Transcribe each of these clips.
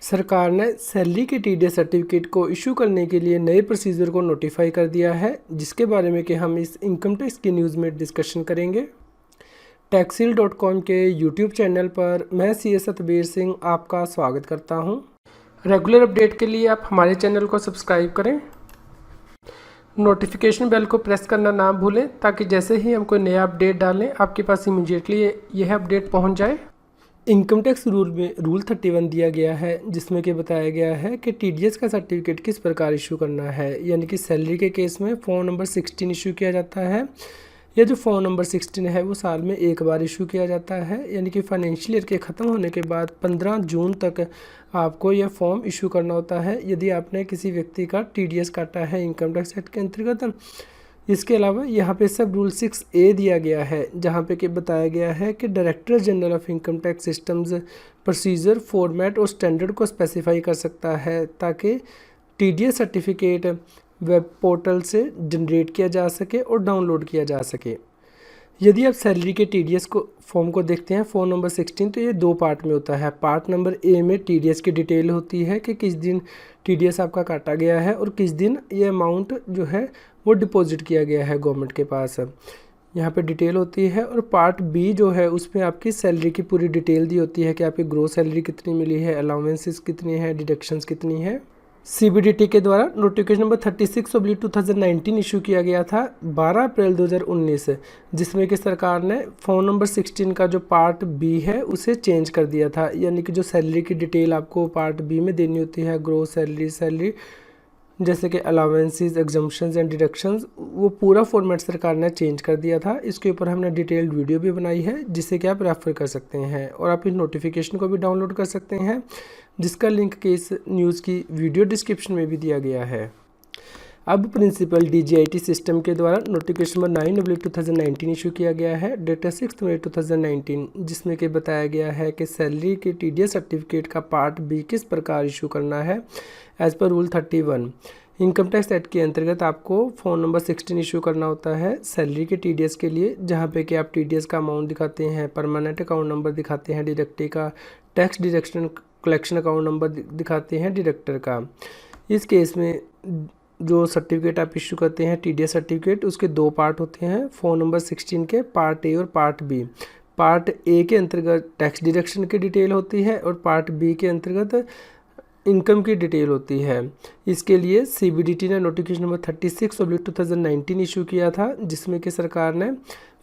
सरकार ने सैलरी के टीडीएस सर्टिफिकेट को इशू करने के लिए नए प्रोसीजर को नोटिफाई कर दिया है, जिसके बारे में कि हम इस इनकम टैक्स की न्यूज़ में डिस्कशन करेंगे। taxil.com के यूट्यूब चैनल पर मैं CS सतबीर सिंह आपका स्वागत करता हूं। रेगुलर अपडेट के लिए आप हमारे चैनल को सब्सक्राइब करें, नोटिफिकेशन बेल को प्रेस करना ना भूलें ताकि जैसे ही हम कोई नया अपडेट डालें आपके पास इमीडिएटली यह अपडेट पहुंच जाए। इनकम टैक्स रूल में रूल 31 दिया गया है, जिसमें कि बताया गया है कि टीडीएस का सर्टिफिकेट किस प्रकार इशू करना है। यानी कि सैलरी के केस में फॉर्म नंबर 16 इशू किया जाता है। यह जो फॉर्म नंबर 16 है वो साल में एक बार इशू किया जाता है, यानी कि फाइनेंशियल ईयर के ख़त्म होने के बाद 15 जून तक आपको यह फॉर्म इशू करना होता है यदि आपने किसी व्यक्ति का टीडीएस काटा है इनकम टैक्स एक्ट के अंतर्गत। इसके अलावा यहाँ पे सब रूल 6A दिया गया है, जहाँ पे कि बताया गया है कि director general of income tax systems procedure, format और स्टैंडर्ड को स्पेसिफाई कर सकता है ताकि टीडीएस सर्टिफिकेट वेब पोर्टल से जनरेट किया जा सके और डाउनलोड किया जा सके। यदि आप सैलरी के टीडीएस को फॉर्म को देखते हैं फॉर्म नंबर 16, तो ये दो पार्ट में होता है। पार्ट नंबर A में टीडीएस की डिटेल होती है कि किस दिन टीडीएस आपका काटा गया है और किस दिन ये अमाउंट जो है वो डिपॉजिट किया गया है गवर्नमेंट के पास। यहाँ पे डिटेल होती है। और पार्ट B जो है उसमें आपकी सैलरी की पूरी डिटेल दी होती है कि आपकी ग्रोस सैलरी कितनी मिली है, अलाउंसेस कितनी है, डिडक्शंस कितनी है। CBDT के द्वारा नोटिफिकेशन नंबर 36/2019 इशू किया गया था 12 अप्रैल 2019, जिसमें कि सरकार ने फॉर्म नंबर 16 का जो पार्ट B है उसे चेंज कर दिया था। यानी कि जो सैलरी की डिटेल आपको पार्ट B में देनी होती है, ग्रोस सैलरी जैसे कि अलावेंसेस, एग्जम्पशंस एंड डिडक्शंस, वो पूरा फॉर्मेट सरकार ने चेंज कर दिया था। इसके ऊपर हमने डिटेल्ड वीडियो भी बनाई है जिसे कि आप रेफर कर सकते हैं और आप इस नोटिफिकेशन को भी डाउनलोड कर सकते हैं, जिसका लिंक के इस न्यूज़ की वीडियो डिस्क्रिप्शन में भी दिया गया है। अब प्रिंसिपल DGIT सिस्टम के द्वारा नोटिफिकेशन नंबर 9/2019 इशू किया गया है, डेट 6 मई 2019, जिसमें कि बताया गया है कि सैलरी के टीडीएस सर्टिफिकेट का पार्ट B किस प्रकार इशू करना है। As per rule 31 income tax act के अंतर्गत आपको फॉर्म नंबर 16 इशू करना होता है सैलरी के टीडीएस के लिए, जहाँ पे कि आप टीडीएस का अमाउंट दिखाते हैं, परमानेंट अकाउंट नंबर दिखाते हैं डिडक्टी का, tax deduction collection account number दिखाते हैं डिडक्टर का। इस केस में जो सर्टिफिकेट आप इशू करते हैं टीडीएस सर्टिफिकेट, उसके दो पार्ट होते हैं फॉर्म नंबर 16 के, पार्ट A और पार्ट B। पार्ट A के अंतर्गत टैक्स डिडक्शन की डिटेल होती है और पार्ट B के अंतर्गत इनकम की डिटेल होती है। इसके लिए CBDT ने नोटिफिकेशन नंबर 36/2019 इशू किया था, जिसमें कि सरकार ने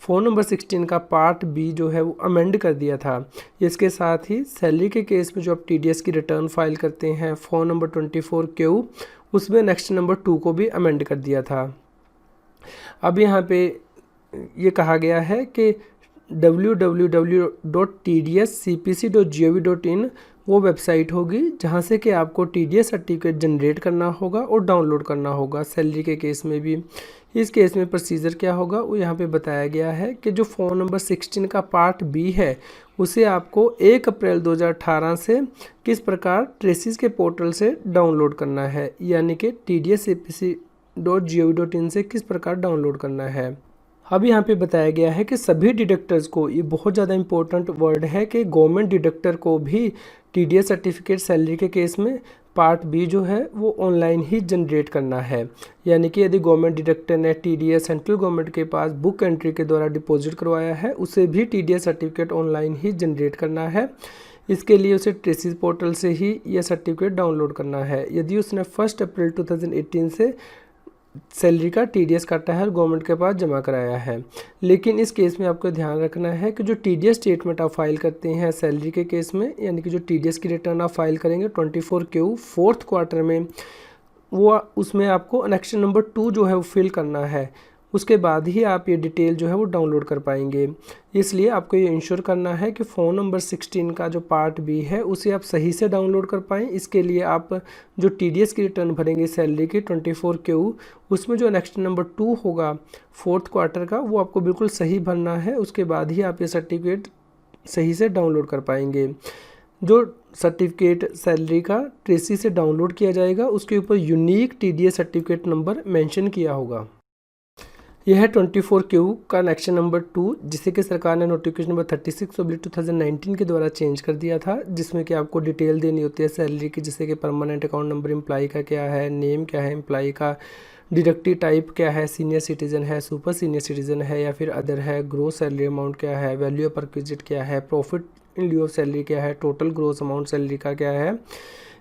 फॉर्म नंबर 16 का पार्ट B जो है वो अमेंड कर दिया था। इसके साथ ही सैलरी के केस में जो आप टीडीएस की रिटर्न फाइल करते हैं फॉर्म नंबर 24Q, उसमें नेक्स्ट नंबर 2 को भी अमेंड कर दिया था। अब यहाँ पे ये कहा गया है कि www.tdscpc.gov.in वो वेबसाइट होगी जहाँ से कि आपको टीडीएस सर्टिफिकेट जनरेट करना होगा और डाउनलोड करना होगा सैलरी के केस में भी। इस केस में प्रोसीजर क्या होगा वो यहाँ पे बताया गया है कि जो फॉर्म नंबर 16 का पार्ट B है उसे आपको 1 अप्रैल 2018 से किस प्रकार ट्रेसिस के पोर्टल से डाउनलोड करना है, यानी कि tdscpc.gov.in से किस प्रकार डाउनलोड करना है। अब यहाँ पे बताया गया है कि सभी डिडक्टर्स को, ये बहुत ज़्यादा इंपॉर्टेंट वर्ड है कि गवर्नमेंट डिडक्टर को भी टीडीएस सर्टिफिकेट सैलरी के केस में पार्ट B जो है वो ऑनलाइन ही जनरेट करना है। यानी कि यदि गवर्नमेंट डिडक्टर ने टीडीएस सेंट्रल गवर्नमेंट के पास बुक एंट्री के द्वारा डिपॉजिट करवाया है, उसे भी टीडीएस सर्टिफिकेट ऑनलाइन ही जनरेट करना है। इसके लिए उसे ट्रेसिस पोर्टल से ही यह सर्टिफिकेट डाउनलोड करना है। यदि उसने 1 अप्रैल 2018 से सैलरी का टीडीएस काटा है और गवर्नमेंट के पास जमा कराया है। लेकिन इस केस में आपको ध्यान रखना है कि जो टीडीएस स्टेटमेंट आप फाइल करते हैं सैलरी के केस में, यानी कि जो टीडीएस की रिटर्न आप फाइल करेंगे 24Q 4th क्वार्टर में, वो उसमें आपको एनेक्शन नंबर 2 जो है वो फिल करना है। उसके बाद ही आप ये डिटेल जो है वो डाउनलोड कर पाएंगे। इसलिए आपको ये इंश्योर करना है कि फ़ोन नंबर 16 का जो पार्ट B है उसे आप सही से डाउनलोड कर पाएँ। इसके लिए आप जो टीडीएस की रिटर्न भरेंगे सैलरी की 24Q, उसमें जो नेक्स्ट नंबर 2 होगा 4th क्वार्टर का, वो आपको बिल्कुल सही भरना है। उसके बाद ही आप ये सर्टिफिकेट सही से डाउनलोड कर पाएंगे। जो सर्टिफिकेट सैलरी का ट्रेसी से डाउनलोड किया जाएगा उसके ऊपर unique TDS certificate number mention किया होगा। यह है 24Q का नेक्शन नंबर 2, जिसे कि सरकार ने नोटिफिकेशन नंबर 36/2019 के द्वारा चेंज कर दिया था, जिसमें कि आपको डिटेल देनी होती है सैलरी की, जैसे कि परमानेंट अकाउंट नंबर एम्प्लॉय का क्या है, नेम क्या है एम्प्लॉय का, डिडक्टिव टाइप क्या है, सीनियर सिटीजन है, सुपर सीनियर सिटीजन है या फिर अदर है, ग्रोस सैलरी अमाउंट क्या है, वैल्यू ऑफ परक्विजिट क्या है, प्रॉफिट इन लिeu ऑफ सैलरी क्या है, टोटल ग्रोस अमाउंट सैलरी का क्या है।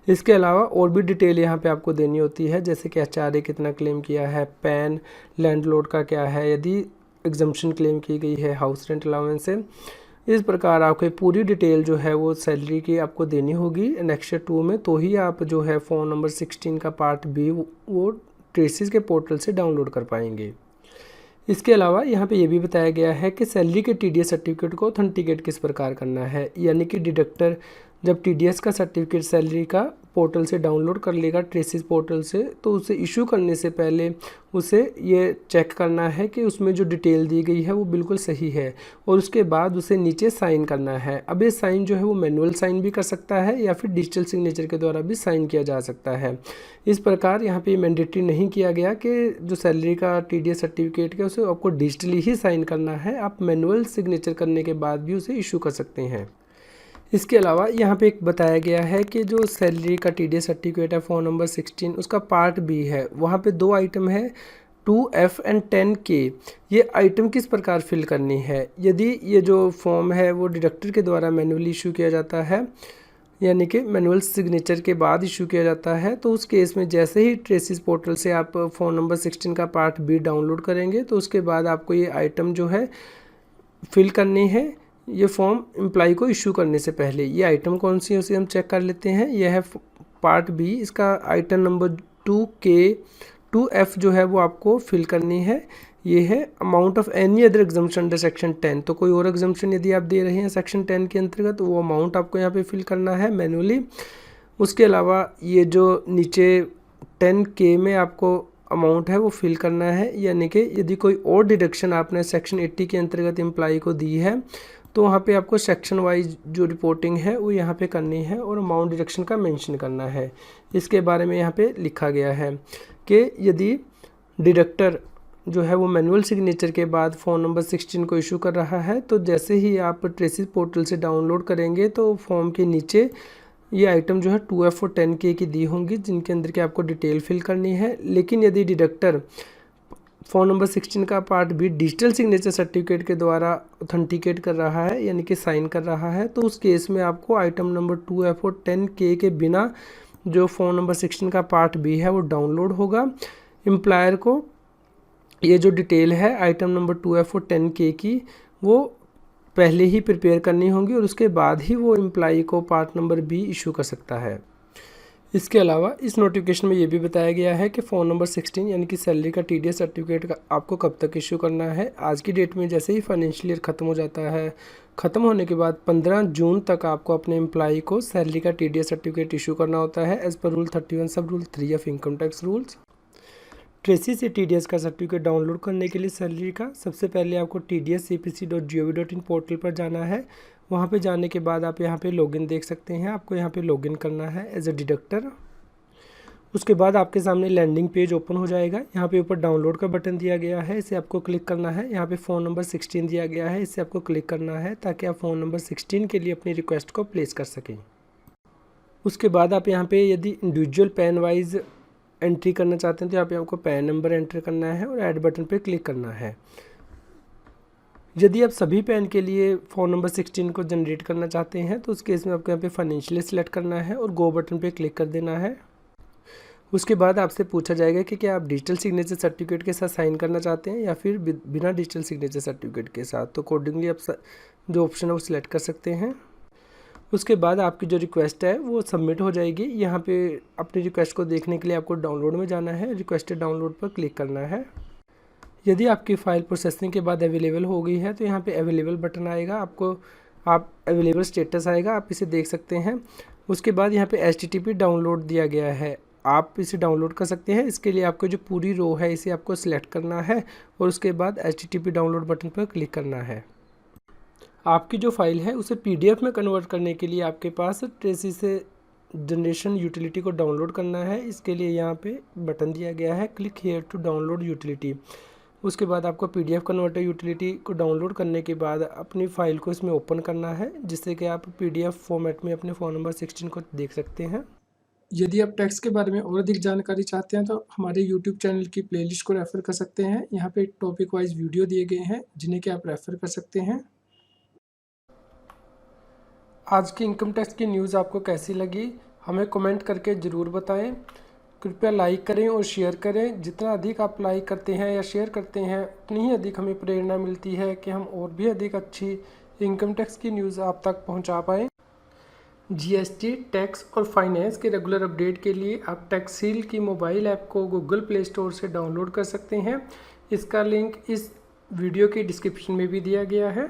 इसके अलावा और भी डिटेल यहाँ पे आपको देनी होती है, जैसे कि HRA कितना क्लेम किया है, पैन लैंडलॉर्ड का क्या है, यदि एग्जम्पशन क्लेम की गई है, हाउस रेंट अलाउंस से। इस प्रकार आपको पूरी डिटेल जो है वो सैलरी की आपको देनी होगी नेक्स्ट 2 में, तो ही आप जो है फॉर्म नंबर 16 का पार्ट बी वो ट्रेसिस के पोर्टल से डाउनलोड कर पाएंगे। इसके अलावा यहाँ पे ये भी बताया गया है कि सैलरी के TDS सर्टिफिकेट को ऑथेंटिकेट किस प्रकार करना है, यानी कि डिडक्टर जब TDS का सर्टिफिकेट सैलरी का पोर्टल से डाउनलोड कर लेगा ट्रेसिस पोर्टल से, तो उसे इशू करने से पहले उसे ये चेक करना है कि उसमें जो डिटेल दी गई है वो बिल्कुल सही है, और उसके बाद उसे नीचे साइन करना है। अब ये साइन जो है वो मैनुअल साइन भी कर सकता है या फिर डिजिटल सिग्नेचर के द्वारा भी साइन किया जा सकता है। इस प्रकार यहाँ पे मैंडेटरी नहीं किया गया कि जो सैलरी का TDS सर्टिफिकेट है उसे आपको डिजिटली ही साइन करना है, आप मैनुअल सिग्नेचर करने के बाद भी उसे इशू कर सकते हैं। इसके अलावा यहाँ पे एक बताया गया है कि जो सैलरी का TDS सर्टिफिकेट है फॉर्म नंबर 16 उसका पार्ट बी है, वहाँ पे 2 आइटम है 2F एंड 10K। ये आइटम किस प्रकार फिल करनी है, यदि ये जो फॉर्म है वो डिडक्टर के द्वारा मैनुअली इशू किया जाता है, यानी कि मैनुअल सिग्नेचर के बाद इशू किया जाता है, तो उस केस में जैसे ही ट्रेसिस पोर्टल से आप फॉर्म नंबर 16 का पार्ट बी डाउनलोड करेंगे तो उसके बाद आपको ये आइटम जो है फिल करनी है, ये फॉर्म एम्प्लॉय को इशू करने से पहले। ये आइटम कौन सी है उसे हम चेक कर लेते हैं। यह है पार्ट बी, इसका आइटम नंबर 2K 2F जो है वो आपको फिल करनी है। ये है amount of any other exemption under section 10, तो कोई और एग्जाम्पशन यदि आप दे रहे हैं सेक्शन 10 के अंतर्गत तो वो अमाउंट आपको यहाँ पे फिल करना है मैनुअली। उसके अलावा ये जो नीचे 10K में आपको अमाउंट है वो फिल करना है, यानी कि यदि कोई और डिडक्शन आपने सेक्शन 80 के अंतर्गत एम्प्लॉय को दी है तो वहाँ पे आपको सेक्शन वाइज जो रिपोर्टिंग है वो यहाँ पे करनी है और अमाउंट डिडक्शन का मेंशन करना है। इसके बारे में यहाँ पे लिखा गया है कि यदि डिडक्टर जो है वो मैनुअल सिग्नेचर के बाद फॉर्म नंबर 16 को इशू कर रहा है, तो जैसे ही आप ट्रेसिस पोर्टल से डाउनलोड करेंगे तो फॉर्म के नीचे ये आइटम जो है 2F और 10K की दी होंगी, जिनके अंदर के आपको डिटेल फिल करनी है। लेकिन यदि डिडक्टर फॉर्म नंबर 16 का part B digital signature certificate के द्वारा ऑथेंटिकेट कर रहा है, यानी कि साइन कर रहा है, तो उस केस में आपको आइटम नंबर 2F और 10K के बिना जो फॉर्म नंबर 16 का पार्ट बी है वो डाउनलोड होगा। एम्प्लॉयर को ये जो डिटेल है आइटम नंबर 2F और 10K की वो पहले ही प्रिपेयर करनी होंगी और उसके बाद ही वो एम्प्लॉय को पार्ट नंबर बी इशू कर सकता है। इसके अलावा इस नोटिफिकेशन में ये भी बताया गया है कि फ़ोन नंबर 16 यानी कि सैलरी का TDS सर्टिफिकेट का आपको कब तक इशू करना है। आज की डेट में जैसे ही फाइनेंशियल ईयर ख़त्म हो जाता है, ख़त्म होने के बाद 15 जून तक आपको अपने एम्प्लॉय को सैलरी का TDS सर्टिफिकेट इशू करना होता है एज़ पर रूल 31 सब rule 3 of income tax rules. Traces से TDS का सर्टिफिकेट डाउनलोड करने के लिए सैलरी का सबसे पहले आपको tdscpc.gov.in पोर्टल पर जाना है। वहाँ पे जाने के बाद आप यहाँ पे लॉगिन देख सकते हैं, आपको यहाँ पे लॉगिन करना है एज अ डिडक्टर। उसके बाद आपके सामने लैंडिंग पेज ओपन हो जाएगा। यहाँ पे ऊपर डाउनलोड का बटन दिया गया है, इसे आपको क्लिक करना है। यहाँ पे फ़ोन नंबर 16 दिया गया है, इसे आपको क्लिक करना है ताकि आप फ़ोन नंबर 16 के लिए अपनी रिक्वेस्ट को प्लेस कर सकें। उसके बाद आप यहाँ पे यदि इंडिविजुअल पैन वाइज एंट्री करना चाहते हैं तो यहाँ पे आपको पैन नंबर एंटर करना है और ऐड बटन पे क्लिक करना है। यदि आप सभी पैन के लिए फ़ोन नंबर 16 को जनरेट करना चाहते हैं तो उस केस में आपको यहाँ पे फाइनेंशियल सेलेक्ट करना है और गो बटन पे क्लिक कर देना है। उसके बाद आपसे पूछा जाएगा कि क्या आप डिजिटल सिग्नेचर सर्टिफिकेट के साथ साइन करना चाहते हैं या फिर बिना डिजिटल सिग्नेचर सर्टिफिकेट के साथ, तो अकॉर्डिंगली आप जो ऑप्शन है वो सिलेक्ट कर सकते हैं। उसके बाद आपकी जो रिक्वेस्ट है वो सबमिट हो जाएगी। यहाँ पे अपनी रिक्वेस्ट को देखने के लिए आपको डाउनलोड में जाना है, रिक्वेस्टेड डाउनलोड पर क्लिक करना है। यदि आपकी फ़ाइल प्रोसेसिंग के बाद अवेलेबल हो गई है तो यहाँ पे अवेलेबल बटन आएगा, आपको अवेलेबल स्टेटस आएगा, आप इसे देख सकते हैं। उसके बाद यहाँ पे HTTP डाउनलोड दिया गया है, आप इसे डाउनलोड कर सकते हैं। इसके लिए आपको जो पूरी रो है इसे आपको सिलेक्ट करना है और उसके बाद HTTP डाउनलोड बटन पर क्लिक करना है। आपकी जो फाइल है उसे PDF में कन्वर्ट करने के लिए आपके पास ट्रेसिस से जनरेशन यूटिलिटी को डाउनलोड करना है। इसके लिए यहाँ पे बटन दिया गया है click here to download utility. उसके बाद आपको PDF कन्वर्टर यूटिलिटी को डाउनलोड करने के बाद अपनी फ़ाइल को इसमें ओपन करना है, जिससे कि आप PDF फॉर्मेट में अपने फ़ोन नंबर 16 को देख सकते हैं। यदि आप टैक्स के बारे में और अधिक जानकारी चाहते हैं तो हमारे यूट्यूब चैनल की प्लेलिस्ट को रेफ़र कर सकते हैं। यहाँ पे टॉपिक वाइज वीडियो दिए गए हैं जिन्हें कि आप रेफ़र कर सकते हैं। आज की इनकम टैक्स की न्यूज़ आपको कैसी लगी हमें कमेंट करके ज़रूर बताएं। कृपया लाइक करें और शेयर करें। जितना अधिक आप लाइक करते हैं या शेयर करते हैं उतनी ही अधिक हमें प्रेरणा मिलती है कि हम और भी अधिक अच्छी इनकम टैक्स की न्यूज़ आप तक पहुंचा पाएँ। GST, टैक्स और फाइनेंस के रेगुलर अपडेट के लिए आप टैक्सील की मोबाइल ऐप को गूगल प्ले स्टोर से डाउनलोड कर सकते हैं। इसका लिंक इस वीडियो की डिस्क्रिप्शन में भी दिया गया है।